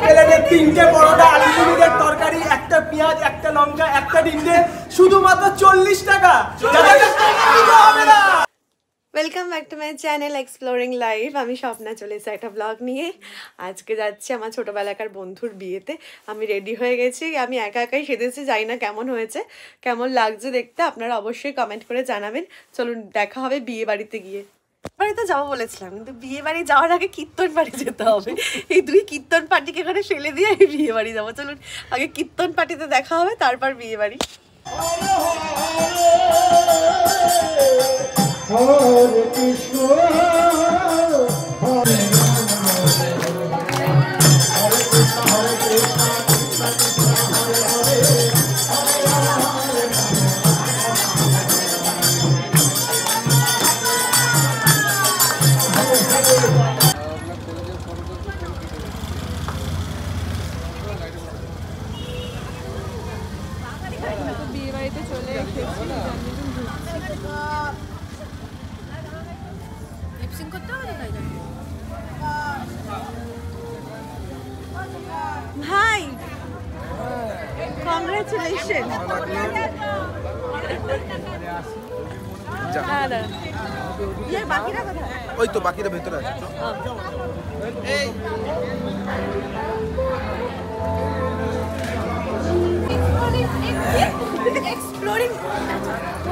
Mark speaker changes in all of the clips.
Speaker 1: প্লেটে 3টে পরোটা, আলু পনিরের তরকারি, একটা পেঁয়াজ, একটা লঙ্কা, একটা ডিমে শুধুমাত্র 40 টাকা। হবে না।
Speaker 2: Welcome back to my channel exploring life. আমি স্বপ্না চলে এসেছি একটা ব্লগ নিয়ে। আজকে যাচ্ছি আমার ছোটোবেলাকার বন্ধুর বিয়েতে। আমি রেডি হয়ে গেছি, আমি একা একাই সেজেছি, জানি না কেমন হয়েছে, কেমন লাগছে দেখতে, আপনারা অবশ্যই কমেন্ট করে জানাবেন। চলুন দেখা হবে বিয়ে বাড়িতে গিয়ে। বাড়িতে যাবো বলেছিলাম, কিন্তু বিয়ে বাড়ি যাওয়ার আগে কীর্তন পার্টি যেতে হবে। এই দুই কীর্তন পার্টিকে এখানে ফেলে দিয়ে আমি বিয়ে বাড়ি যাবো। চলুন আগে কীর্তন পার্টিতে দেখা হবে, তারপর বিয়ে বাড়ি।
Speaker 3: হরে কৃষ্ণ হরে
Speaker 4: বিয়ে বাড়িতে চলে এসেছি।
Speaker 2: Hi, congratulation. বাকিরা কোথায়?
Speaker 1: ওই তো বাকিরা ভেতরে আছে।
Speaker 2: Exploring.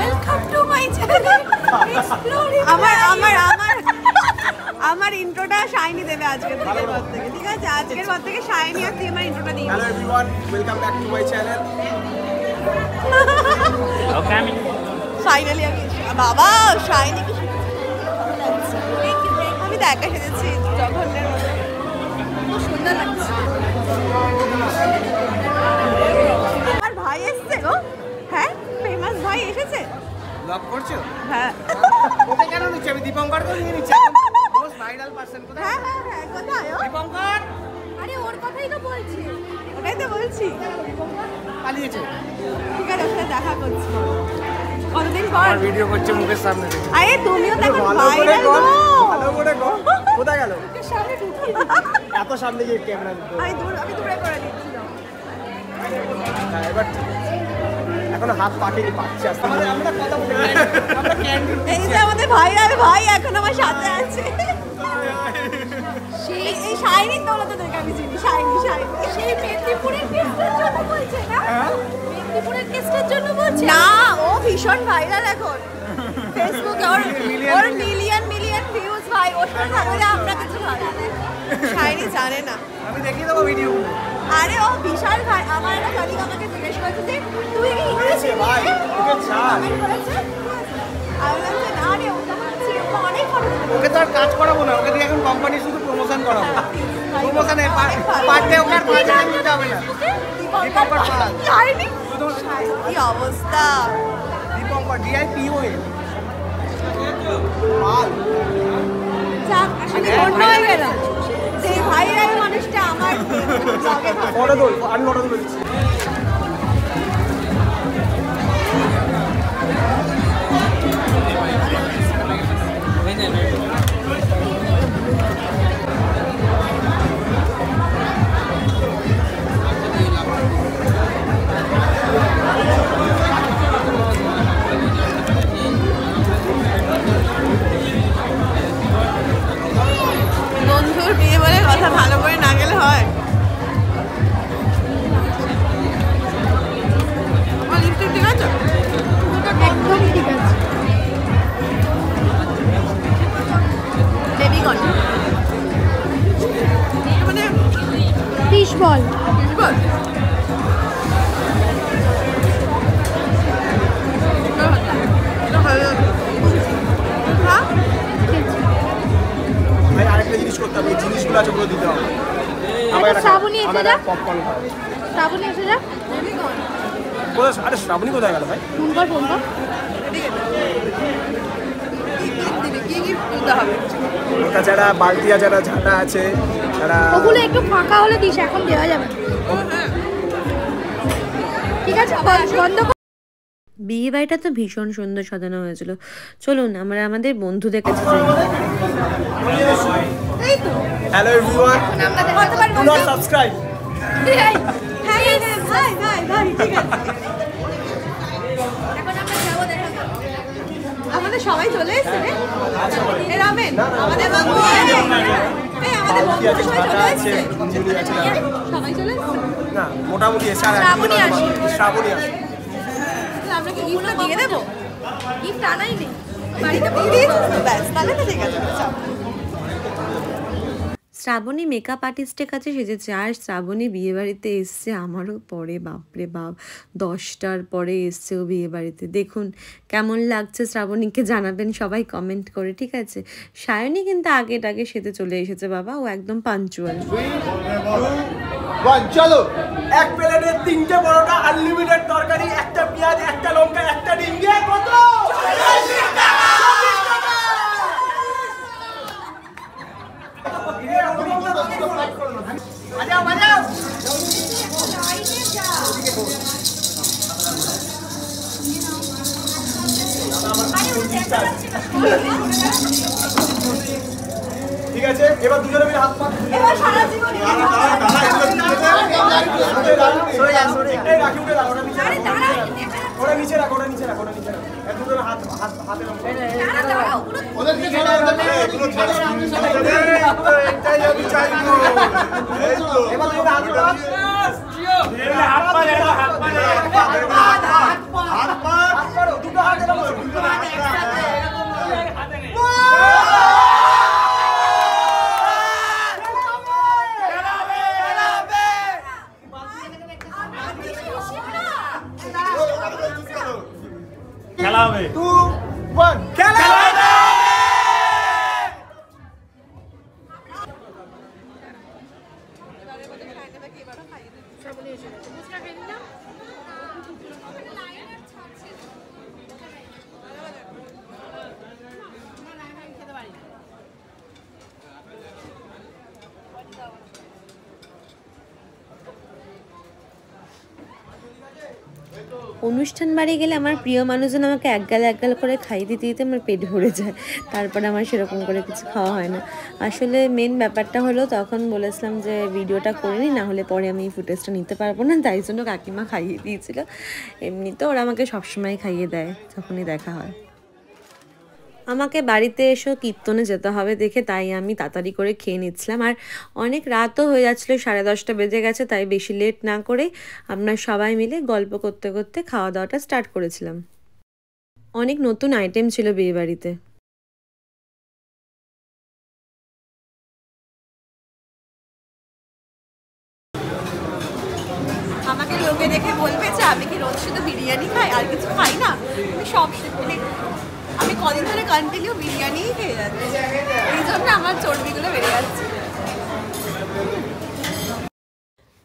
Speaker 2: Welcome to my channel. Exploring. আমার ইন্ট্রোটা শাইনি দেবে আজকের পর থেকে, ঠিক আছে? আজকের পর থেকে শাইনি আর তুই আমার ইন্ট্রোটা দিয়ে।
Speaker 1: Hello everyone, welcome back to my channel.
Speaker 2: Finally আমি বাবা শাইনি কি আমি তো একা সেজেছি জঘন্যের মতো, খুব সুন্দর লাগছে। আমার ভাই এসেছে গো। হ্যাঁ, ফেমাস ভাই এসেছে।
Speaker 1: ব্লগ করছো?
Speaker 2: হ্যাঁ।
Speaker 1: ওকে কেন নিচ্ছি? আমি দীপঙ্করকে নিয়ে নিচ্ছি। মোস্ট ভাইরাল পারসন কোথায়?
Speaker 2: হ্যাঁ হ্যাঁ হ্যাঁ, কোথায় ও?
Speaker 1: দীপঙ্কর।
Speaker 2: আরে ওর কথাই তো বলছি, ওটাই তো বলছি।
Speaker 1: পালিয়েছে।
Speaker 2: ঠিক আছে, ওর সাথে দেখা করছি কতদিন পর।
Speaker 1: আর ভিডিও করছে মুখের সামনে থেকে।
Speaker 2: আরে তুমিও তো এখন
Speaker 1: ভালো করে
Speaker 2: ভাইরাল
Speaker 1: কর,
Speaker 2: গো।
Speaker 1: ভালো করে কর। কোথায় গেল?
Speaker 2: ওকে সামনে ঢুকিয়ে
Speaker 1: এত সামনে গিয়ে ক্যামেরা দিতে।
Speaker 2: আমি দূরে করে দিচ্ছি।
Speaker 1: হ্যাঁ, এবার এখনো হাত পাকেনি, পাচ্ছে আসতে। আমরা কথা বলি, আমরা ক্যান্ডিড।
Speaker 2: এই যে আমাদের ভাইরাল ভাই এখন আমার সাথে আছে। সেই এই শাইনি দৌলতে দেখে আমি চিনি। শাইনি সেই মেদিনীপুরের কেসটার জন্য বলছে না? মেদিনীপুরের কেসটার জন্য বলছে না? ও ভীষণ ভাইরাল এখন ফেসবুকে। ওর মিলিয়ন ভিউজ ভাই। ওর সাথে থাকলে আমরা কিছু ভালো না। শাইনি জানে না।
Speaker 1: আমি দেখিয়ে দেবো ভিডিও।
Speaker 2: আরে ও বিশাল ভাই। আমার একটা কলিগ আমাকে জিজ্ঞেস করেছে যে তুই কি ইংরেজি
Speaker 1: ভাই ওকে ছাড়।
Speaker 2: আমি বলেছি আমি বলছি না রে, ওটা হচ্ছে অনেক ভালো।
Speaker 1: ওকে তো আর কাজ করাবো না, ওকে দিয়ে এখন কোম্পানি শুধু প্রমোশন করাবো। প্রমোশনে পার ডে ওকে আর 5,000 দিতে হবে না। দীপঙ্কর পাল।
Speaker 2: শাইনি কি অবস্থা।
Speaker 1: দীপঙ্কর DIPON পাল।
Speaker 2: যাক, আসলে অন্য হয়ে গেল যে ভাইরাল মানুষটা আমার ব্লগে থাকে।
Speaker 1: ফটো দোল, আমি ফটো তুলে দিচ্ছি।
Speaker 2: বন্ধুর বিয়ে বলে কথা ভালো করে না গেলে হয়? লিপস্টিক ঠিক আছে?
Speaker 4: একদম ঠিক আছে।
Speaker 2: বেবিকন মানে
Speaker 4: ফিশ বল।
Speaker 2: বল
Speaker 1: ভাই আরেকটা জিনিস করতে হবে, এই জিনিসগুলো আছে ওগুলো দিতে হবে।
Speaker 4: শ্রাবণী এসে যা।
Speaker 1: পপকর্ন খাও।
Speaker 4: শ্রাবণী এসে যা।
Speaker 1: কোথায়? আরে শ্রাবণী কোথায় গেল ভাই?
Speaker 4: ফোন কর।
Speaker 1: তাছাড়া বালতিয়া যারা ঝাঁটা আছে তারা
Speaker 4: ওগুলো একটু ফাঁকা হলে দিস, এখন দেওয়া যাবে। ঠিক আছে, বন্ধ।
Speaker 2: বিয়ে বাড়িটা তো ভীষণ সুন্দর সাজানো হয়েছিল। চলুন আমরা আমাদের বন্ধুদের কাছে যাই।
Speaker 1: Hello everyone, not subscribe.
Speaker 2: হ্যাঁ ভাই ভাই ভাই ঠিক আছে। আমাদের সবাই চলে এসেছে রে। এ রামেন আমাদের বাবু আমাদের বন্ধু সবাই চলে এসেছে। সবাই চলে এসেছে
Speaker 1: না মোটামুটি এসে
Speaker 4: শ্রাবণী আসে।
Speaker 1: শ্রাবণী আসে।
Speaker 4: আমরা কি গিফট দিয়ে দেবো? গিফট আনাই নেই।
Speaker 2: বাড়িতে দিয়ে দিয়েছিস তো ব্যাস তাহলে তো ঠিক আছে। শ্রাবণী মেকআপ আর্টিস্টের কাছে সেজেছে আর শ্রাবণী বিয়েবাড়িতে এসছে আমারও পরে বাপরে বাপ 10টার পরে এসছে ও বিয়েবাড়িতে। দেখুন কেমন লাগছে শ্রাবণীকে জানাবেন সবাই কমেন্ট করে, ঠিক আছে? সায়নী কিন্তু আগে সেতে চলে এসেছে বাবা, ও একদম পাঞ্চুয়াল।
Speaker 1: চলো এক প্লেটে 3টে পরোটা, আনলিমিটেড তরকারি, একটা পেঁয়াজ, একটা লঙ্কা, একটা ডিম দিয়ে কত? বাজাও বাজাও। ঠিক আছে এবার দুজনে মিলে হাত পা
Speaker 2: এবার সারা জীবন
Speaker 1: ওরা নিচে রাখ, ওরা নিচে রাখ, ওরা নিচে রাখ। দুজনে হাত হাত হাতে রাখ। এটাই আমি চাইবো। এবার দুজনে হাত রাখ। হাত পা দাও, হাত পা দাও। হাত পা করো, দুটো হাত দাও, দুটো হাত একসাথে এরকম হাতে নেই।
Speaker 3: খেলা হবে
Speaker 1: 2 1 খেলা হবে।
Speaker 2: অনুষ্ঠান বাড়ি গেলে আমার প্রিয় মানুষজন আমাকে এক গাল করে খাইয়ে দিতে দিতে আমার পেট ভরে যায়, তারপরে আমার সেরকম করে কিছু খাওয়া হয় না। আসলে মেন ব্যাপারটা হলো তখন বলেছিলাম যে ভিডিওটা করে নিই, না হলে পরে আমি ফুটেজটা নিতে পারবো না, তাই জন্য কাকিমা খাইয়ে দিয়েছিল। এমনি তো ওরা আমাকে সবসময় খাইয়ে দেয় যখনই দেখা হয়। আমাকে বাড়িতে এসেও কীর্তনে যেতে হবে দেখে তাই আমি তাড়াতাড়ি করে খেয়ে নিচ্ছিলাম, আর অনেক রাতও হয়ে যাচ্ছিলো, 10:30 বেজে গেছে, তাই বেশি লেট না করে আমরা সবাই মিলে গল্প করতে করতে খাওয়া দাওয়াটা স্টার্ট করেছিলাম। অনেক নতুন আইটেম ছিল বিয়েবাড়িতে। আমাকে লোকে দেখে বলবে যে আমি কি রোজ শুধু বিরিয়ানি খাই আর কিছু খাই না। আমি কদিন ধরে কন্টিনিউ বিরিয়ানিই খেয়ে যাচ্ছি, এই জন্য আমার চর্বিগুলো বেড়ে যাচ্ছে।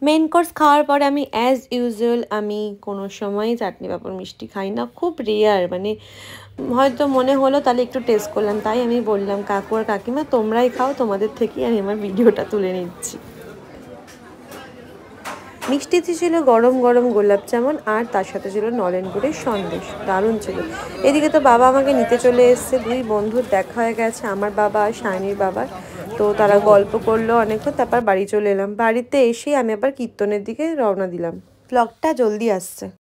Speaker 2: মেন কোর্স খাওয়ার পরে আমি অ্যাজ ইউজুয়াল আমি কোনো সময় চাটনি পাঁপড় মিষ্টি খাই না, খুব রেয়ার, মানে হয়তো মনে হলো তাহলে একটু টেস্ট করলাম, তাই আমি বললাম কাকু আর কাকিমা তোমরাই খাও, তোমাদের থেকেই আমি আমার ভিডিওটা তুলে নিচ্ছি। মিষ্টিতে ছিল গরম গরম গোলাপ জামুন আর তার সাথে ছিল নলেন গুড়ের সন্দেশ, দারুণ ছিল। এদিকে তো বাবা আমাকে নিতে চলে এসছে, দুই বন্ধুর দেখা হয়ে গেছে, আমার বাবা আর শাইনির বাবার। তো তারা গল্প করলো অনেকক্ষণ, তারপর বাড়ি চলে এলাম। বাড়িতে এসে আমি আবার কীর্তনের দিকে রওনা দিলাম। ব্লগটা জলদি আসছে।